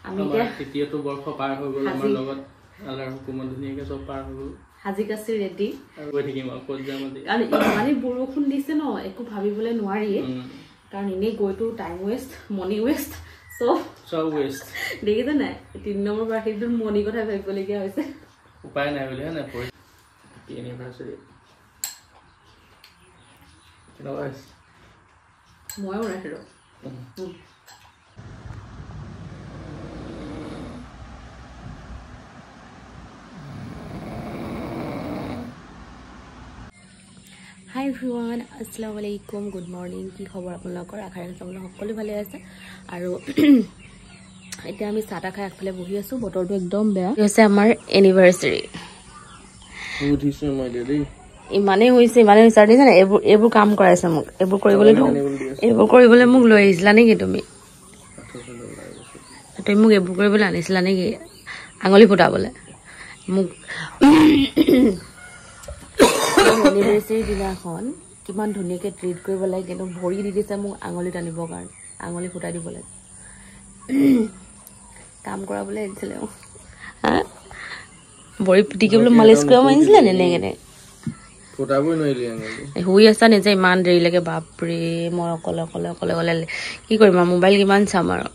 আমি এতিয়া তৃতীয়টো বৰ্ষ পাৰ হৈ গ'ল আমাৰ লগত আল্লাহৰ হুকুমত ধুনীয়াকৈ চব পাৰ হৈ গ'ল হাজি কাছি ৰেডি আৰু গৈ থাকিম আৰু ক'ত যাম আজি আৰু ইমানেই বৰষুণ দিছে ন একো ভাবিবলৈ নোৱাৰিয়ে কাৰণ এনেই গৈতো টাইম ৱেষ্ট মনি ৱেষ্ট চব ৱেষ্ট দেখিছে নাই 3 নম্বৰ বাৰ্ষিকটোৰ মনি কথা ভাবিবলগীয়া হৈছে উপায় নাই বুলি হয় নাই এনিভাৰ্চাৰী কেনেকুৱা হৈছে ময়ো ৰাখিলোঁ হাই এভৰিৱান আসসালামু আলাইকুম গুড মৰ্নিং কি খবৰ আপোনালোকৰ আশা ৰাখিছোঁ আপোনালোক সকলো ভালে আছে আৰু এতিয়া আমি চাহ তাহ খাই আগফালে বহি আছোঁ বতৰটো একদম বেয়া হৈছে আমাৰ এনিভাৰ্চাৰী ইমানেই হৈছে আৰু জানে এইবোৰ কাম কৰাইছে মোক এইবোৰ কৰিবলৈ মোক লৈ আহিছিলা নেকি তুমি মোক এইবোৰ কৰিবলৈ আনিছিলা নেকি আঙুলি ফুটাবলৈ মোক এনিভাৰ্চাৰী দিনাখন কিমান ধুনীয়াকৈ ট্ৰিট কৰিব লাগে কিন্তু ভৰি দি দিছে মোক আঙুলি টানিবৰ কাৰণে আঙুলি ফুটাই দিব লাগে কাম কৰাবলৈ আহিছিলে ভৰি পিটিকি বোলে মালিচ কৰিব মাৰিছিলে নেনেকেনে শুই আছা নিজে ইমান দেৰিলৈকে বাপৰে মই অকলে কি কৰিম আৰু মোবাইল কিমান চাম আৰু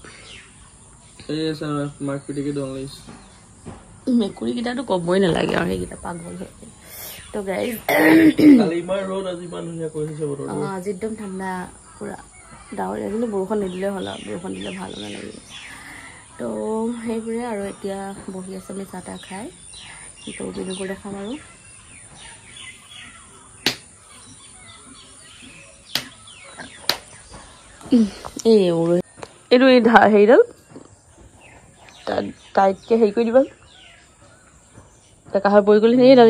মেকুৰীকেইটাতো ক'বই নালাগে আৰু সেইকেইটা পাগল হৈ তো গাইজ আজি একদম ঠাণ্ডা পুৰা ডাৱৰীয়া কিন্তু বৰষুণ নিদিলে হ'ল আৰু বৰষুণ দিলে ভাল নালাগে তো সেইবোৰে আৰু এতিয়া বহি আছে আমি চাহ তাহ খাই তো বিনুবোৰ দেখাম আৰু এইটো হেৰিডাল টাইটকৈ হেৰি কৰি দিবা কাষত পৰি গ'লে সেইডাল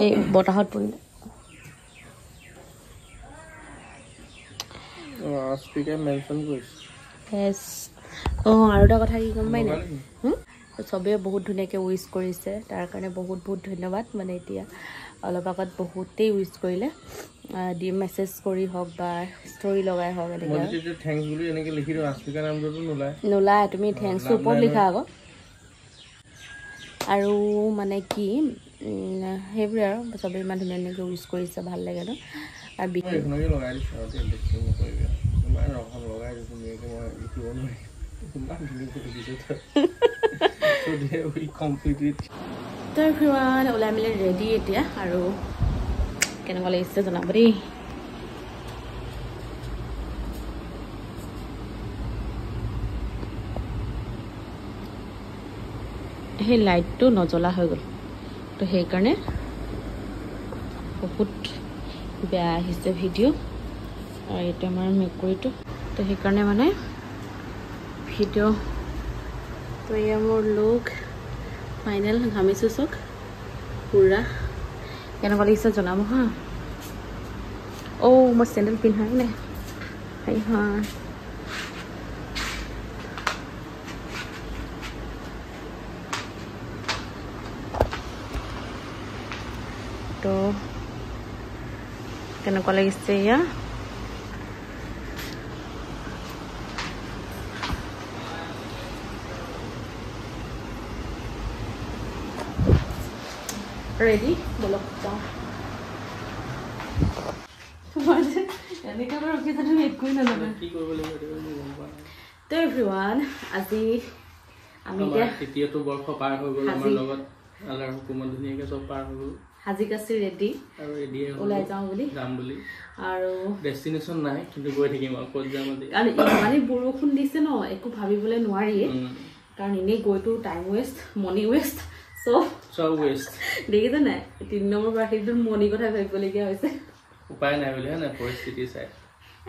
এই বতাহত পৰিলে আৰু এটা কথা কি গম পাই নাই চবেই বহুত ধুনীয়াকৈ উইচ কৰিছে তাৰ কাৰণে বহুত ধন্যবাদ মানে এতিয়া অলপ আগত বহুতেই উইচ কৰিলে মেছেজ কৰি হওক বা ষ্টৰি লগাই হওক নোলায় তুমি থেংকছটো ওপৰত লিখা আকৌ আৰু মানে কি সেইবোৰে আৰু চবেই ইমান ধুনীয়াকৈ উইচ কৰিছে ভাল লাগে ন আৰু ওলাই মেলি ৰেডি এতিয়া আৰু কেনেকুৱা লাগিছে জনাব দেই সেই লাইটটো নজ্বলা হৈ গ'ল তো সেইকাৰণে বহুত বেয়া আহিছে ভিডিঅ' আৰু এইটো আমাৰ মেকুৰীটো তো সেইকাৰণে মানে ভিডিঅ' তো এয়া মোৰ লুক ফাইনেল ঘামিছোঁ চক পুৰা কেনেকুৱা লাগিছে জনাব হা মই চেণ্ডেল পিন্ধাই নাই তো কেনেকুৱা লাগিছে এয়া ৰেডি বলক যাওঁ তো এভৰিৱান আজি আমি তৃতীয়টো বৰ্ষ পাৰ হৈ গ'ল আমাৰ লগত আল্লাহৰ হুকুমত ধুনীয়াকৈ চব পাৰ হৈ গ'ল হাজি কাছি ৰেডি আৰু ওলাই যাম বুলি আৰু ডেষ্টিনেশ্যন নাই কিন্তু গৈ থাকিম আৰু ক'ত যাম আজি আৰু ইমানেই বৰষুণ দিছে ন একো ভাবিবলৈ নোৱাৰিয়ে কাৰণ এনেই গৈতো টাইম ৱেষ্ট মনি ৱেষ্ট চব ৱেষ্ট দেখিছে নাই 3 নম্বৰ বাৰ্ষিকটোৰ মনি কথা ভাবিবলগীয়া হৈছে উপায় নাই বুলি হয় নাই পৰিস্থিতি চাই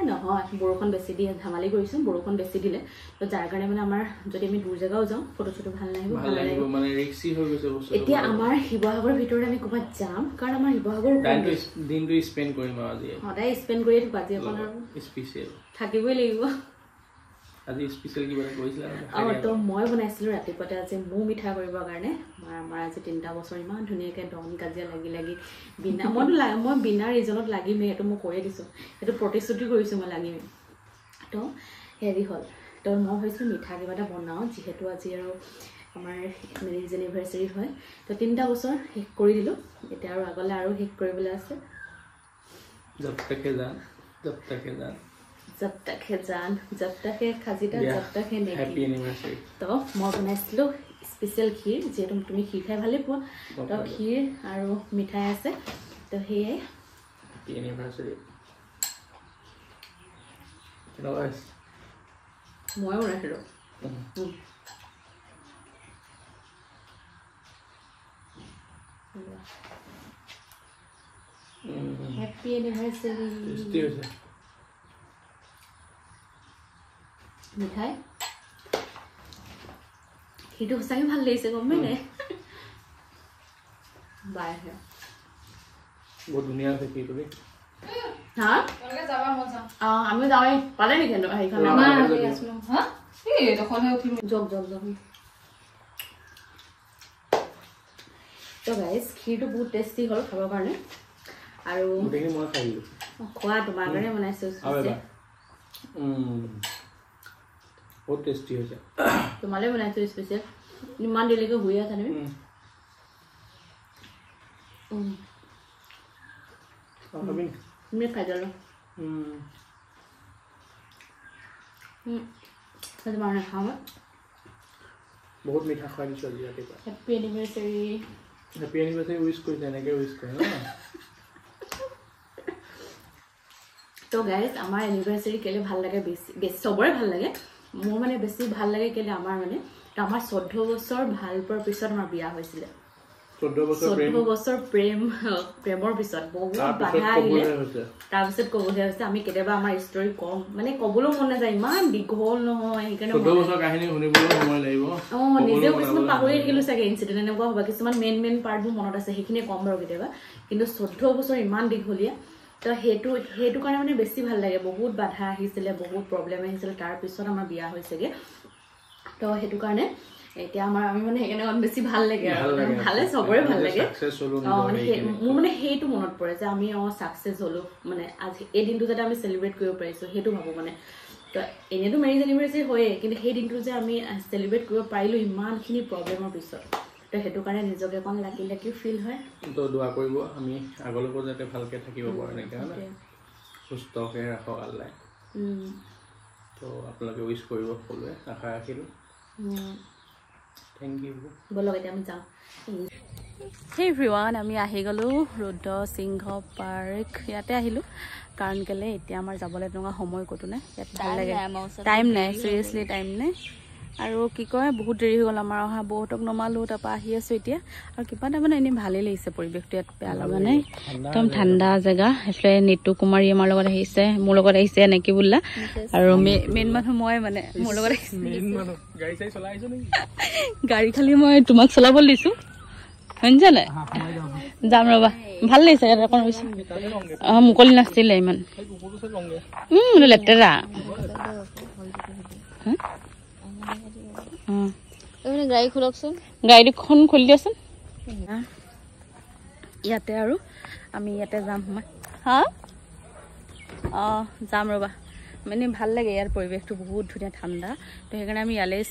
নহয় বৰষুণ বেছি দিয়ে ধেমালি কৰিছোঁ বৰষুণ বেছি দিলে তো যাৰ কাৰণে মানে আমাৰ যদি আমি দূৰ জেগাও যাওঁ ফটো চটো ভাল নাহিব মানে ৰিক্সি হৈ গৈছে বস্তু এতিয়া আমাৰ শিৱসাগৰৰ ভিতৰত আমি ক'ৰবাত যাম কাৰণ আমাৰ শিৱসাগৰ দিনটো স্পেণ্ড কৰিম আৰু আজি সদায় স্পেণ্ড কৰিয়ে থাকোঁ আজি অকণ আৰু স্পেচিয়েল থাকিবই লাগিব আজি স্পেচিয়েল কিবা কৰিছিলা তো মই বনাইছিলোঁ ৰাতিপুৱাতে আজি মৌ মিঠা কৰিবৰ কাৰণে আমাৰ আজি 3টা বছৰ ইমান ধুনীয়াকৈ দম কাজিয়া লাগি বিনা মই বিনা ৰিজনত লাগিমেই সেইটো মই কৈয়ে দিছোঁ সেইটো প্ৰতিশ্ৰুতি কৰিছোঁ মই লাগিমেই তো হেৰি হ'ল তো মই ভাবিছিলোঁ মিঠা কিবা এটা বনাওঁ যিহেতু আজি আৰু আমাৰ মেৰিজ এনিভাৰ্চাৰী হয় তো 3টা বছৰ শেষ কৰি দিলোঁ এতিয়া আৰু আগলৈ আৰু শেষ কৰিবলৈ আছে जब तक है जान जब तक है जान जब तक है जान जब तक है खाजिटा जब तक है नेकी हैप्पी एनिवर्सरी तो মই বনাইছিলোঁ স্পেচিয়েল ক্ষীৰ যেহেতু তুমি ক্ষীৰ খাই ভালেই পোৱা তো ক্ষীৰ আৰু মিঠাই আছে তো সেয়ে हैप्पी एनिवर्सरी Guys, মই বনাইছিলোঁ हैप्पी एनिवर्सरी मिठाई हिटो सही ভাল লাগিছে গম পাইনে বাই হে বহুত ধুনীয়া আছে কি তুমি হ্যাঁ ওকে যাবা মজা আমি যাওই পালে নি কেন এইখানে আমার আমি আসলো হ্যাঁ এই তখন উঠি জব তো গাইস ক্ষীৰটো বহুত টেস্টি হল খাবৰ কাৰণে আৰু দেখি মই খাইলো খোৱা তোমাৰ কাৰণে বনাইছো বহুত টেস্টি হৈছে তোমালে বনাইছো স্পেচিয়েল ইমান দেৰিলৈকে শুই আছা তুমি খাবি তুমি খাই যালো তোমাৰ নাখাওঁ বহুত মিঠা খুৱাই দিছোঁ আজি ৰাতিপুৱা হেপ্পী এনিভাৰ্চাৰী উইচ কৰিছে এনেকৈ উইচ কৰে ন তো গাইজ আমাৰ এনিভাৰ্চাৰী কেলে ভাল লাগে বেছি চবৰে ভাল লাগে মোৰ মানে বেছি ভাল লাগে কেলে আমাৰ মানে আমাৰ 14 বছৰ ভাল পোৱাৰ পিছত আমাৰ বিয়া হৈছিলে 14 বছৰ প্ৰেমৰ পিছত বহুত বাধা আহিলে তাৰপিছত ক'বলগীয়া হৈছে আমি কেতিয়াবা আমাৰ ষ্টৰী কম মানে ক'বলৈ মন নাযায় ইমান দীঘল নহয় সেইকাৰণে 14 বছৰ কাহিনী শুনিবলৈ সময় লাগিব নিজেও কিছুমান পাহৰি থাকিলোঁ চাগে ইনচিডেণ্ট এনেকুৱা হ'ব কিছুমান মেইন পাৰ্টবোৰ মনত আছে সেইখিনিয়ে কম বাৰু কেতিয়াবা কিন্তু 14 বছৰ ইমান দীঘলীয়া তো সেইটো কাৰণে মানে বেছি ভাল লাগে বহুত বাধা আহিছিলে বহুত প্ৰব্লেম আহিছিলে তাৰপিছত আমাৰ বিয়া হৈছেগে তো সেইটো কাৰণে এতিয়া আমাৰ আমি মানে সেইকাৰণে বেছি ভাল লাগে আৰু ভালে চবৰে ভাল লাগে মোৰ মানে সেইটো মনত পৰে যে আমি ছাকচেছ হ'লোঁ মানে আজি এই দিনটো যাতে আমি চেলিব্ৰেট কৰিব পাৰিছোঁ সেইটো ভাবোঁ মানে তো এনেইতো মেৰিজ এনিভাৰ্চাৰী হয়েই কিন্তু সেই দিনটো যে আমি চেলিব্ৰেট কৰিব পাৰিলোঁ ইমানখিনি প্ৰব্লেমৰ পিছত তো সেইটো কাৰণে নিজকে অকণ লাকি ফিল হয় তো দোৱা কৰিব আমি আগলৈকো যাতে ভালকৈ থাকিব পাৰোঁ এনেকৈ হয় সুস্থকৈ ৰাখক আল্লাই তো আপোনালোকে উইচ কৰিব সকলোৱে আশা ৰাখিলোঁ থেংক ইউ বলক এতিয়া আমি যাওঁ হে এভৰিৱান আমি আহি গ'লোঁ ৰুদ্ৰসিংহ পাৰ্ক ইয়াতে আহিলোঁ কাৰণ কেলে এতিয়া আমাৰ যাবলৈ তেনেকুৱা সময় ক'তো নাই ইয়াত ভাল লাগে টাইম নাই চিৰিয়াছলি টাইম নাই আৰু কি কয় বহুত দেৰি হৈ গ'ল আমাৰ অহা বহুতক নমালোঁ তাৰপৰা আহি আছোঁ এতিয়া আৰু কিবা এটা মানে এনেই ভালেই লাগিছে পৰিৱেশটো ইয়াত বেয়া লগা নাই একদম ঠাণ্ডা জেগা সেইফালে নিতু কুমাৰী আমাৰ লগত আহিছে মোৰ লগত আহিছে নেকি বোলা আৰু মেইন মানুহ মই মানে মোৰ লগত গাড়ী খালি মই তোমাক চলাবলৈ দিছোঁ শুনিছা নাই যাম ৰ'বা ভাল লাগিছে ইয়াত অকণ বেছি মুকলি নাছিলে ইমান লেতেৰা গাড়ী খোলকচোন গাড়ীখন খুলি দিয়াচোন ইয়াতে আৰু আমি ইয়াতে যাম সোমাই হা যাম ৰ'বা মানে ভাল লাগে ইয়াৰ পৰিৱেশটো বহুত ধুনীয়া ঠাণ্ডা তো সেইকাৰণে আমি ইয়ালৈ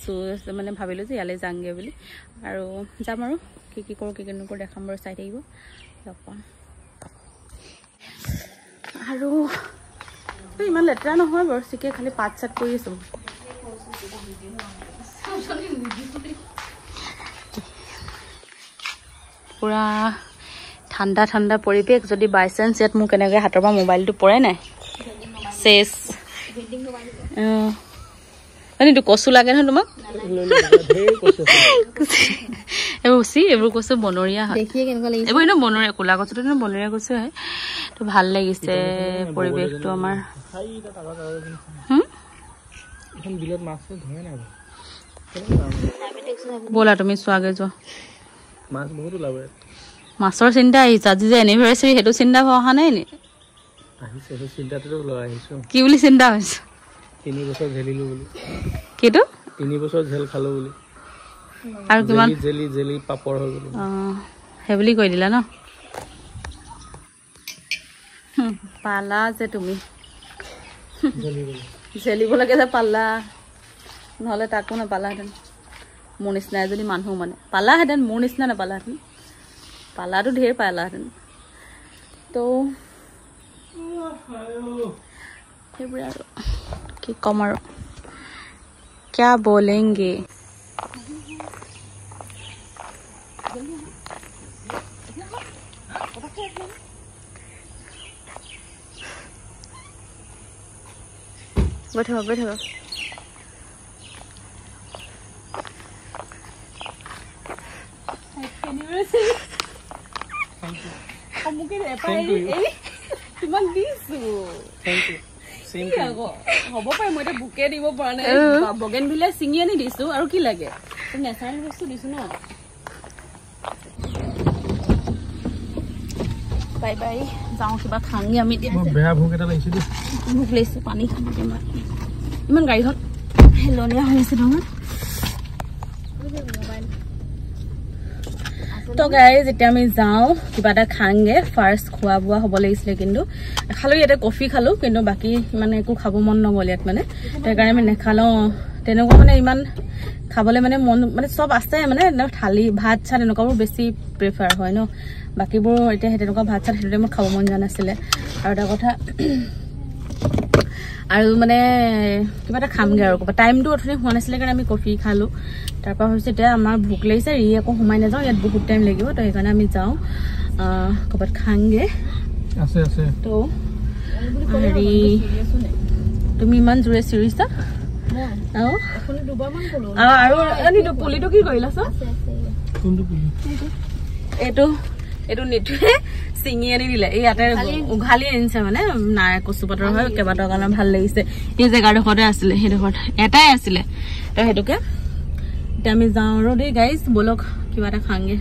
মানে ভাবিলোঁ যে ইয়ালৈ যামগৈ বুলি আৰু যাম আৰু কি কৰোঁ কি নকৰোঁ দেখাম বাৰু চাই থাকিব লগ পাম আৰু ইমান লেতেৰা নহয় বাৰু চিকে খালি পাত চাত কৰি আছোঁ পুৰা ঠাণ্ডা পৰিৱেশ যদি বাই চান্স ইয়াত মোক কেনেকৈ হাতৰ পৰা মোবাইলটো পৰে নাই চেচ এইটো কচু লাগে নহয় তোমাক এইবোৰ কচু বনৰীয়া হয় এইবোৰ এনেও বনৰীয়া ক'লা কচুটো বনৰীয়া কচু হয় তো ভাল লাগিছে পৰিৱেশটো আমাৰ ব'লা তুমি চোৱাগে যোৱা মাছৰ চিন্তা আহিছে আজি যে এনিভাৰ্চাৰী সেইটো চিন্তা অহা নাই নি কি বুলি চিন্তা হৈছে 3 বছৰ ঝেলিলো বুলি কিটো 3 বছৰ ঝেল খালো বুলি আৰু কিমান জেলি পাপৰ হৈ গ'ল সেই বুলি কৈ দিলা ন পালা যে তুমি ঝেলিব লাগে যে পালা নহ'লে তাকো নাপালাহেঁতেন মোৰ নিচিনা এজনী মানুহ মানে পালাহেঁতেন মোৰ নিচিনা নাপালাহেঁতেন পালাটো ঢেৰ পালাহেঁতেন তো সেইবোৰে আৰু কি ক'ম আৰু क्या बोलेंगे बैठो बैठो হ'ব পাৰে মই এতিয়া বুকে দিব পৰা নাই বগেনভিলিয়া ছিঙি আনি দিছো আৰু কি লাগে নেচাৰেল বস্তু দিছো ন বাই বাই যাওঁ কিবা খাওঁগে আমি বেয়া ভোক এটা লাগিছে দেই ভোক লাগিছে পানী খাম ইমান গাড়ীখন হেলনীয়া হৈ আছে নহয় তো গাইজ এতিয়া আমি যাওঁ কিবা এটা খাওঁগে ফাৰ্ষ্ট খোৱা বোৱা হ'ব লাগিছিলে কিন্তু খালোঁ ইয়াতে কফি খালোঁ কিন্তু বাকী মানে একো খাব মন নগ'ল ইয়াত মানে সেইকাৰণে আমি নেখালোঁ তেনেকুৱা মানে ইমান খাবলৈ মানে মন মানে চব আছে মানে থালি ভাত চাত এনেকুৱাবোৰ বেছি প্ৰিফাৰ হয় ন বাকীবোৰ এতিয়া সেই তেনেকুৱা ভাত চাত সেইটোতে মোৰ খাব মন যোৱা নাছিলে আৰু এটা কথা আৰু মানে কিবা এটা খামগৈ আৰু ক'ৰবাত টাইমটো অথনি হোৱা নাছিলে কাৰণে আমি কফি খালোঁ তাৰপৰা হৈছে এতিয়া আমাৰ ভোক লাগিছে আকৌ সোমাই নাযাওঁ ইয়াত বহুত টাইম লাগিব তো সেইকাৰণে আমি যাওঁ ক'ৰবাত খাওঁগৈ আছে আছে তো হেৰি তুমি ইমান জোৰে চিৰিছা আৰু পুলিটো কি কৰিলা এইটো এইটো নিতুৱে চিঙি আনি দিলে এই ইয়াতে উঘালি আনিছে মানে নাই কচু পাতৰ হয় কেইবাটাও কাৰণে ভাল লাগিছে এই জেগাডোখৰতে আছিলে সেইডোখৰত এটাই আছিলে তো সেইটোকে এতিয়া আমি যাওঁ আৰু দেই গাইজ ব'লক কিবা এটা খাওঁগে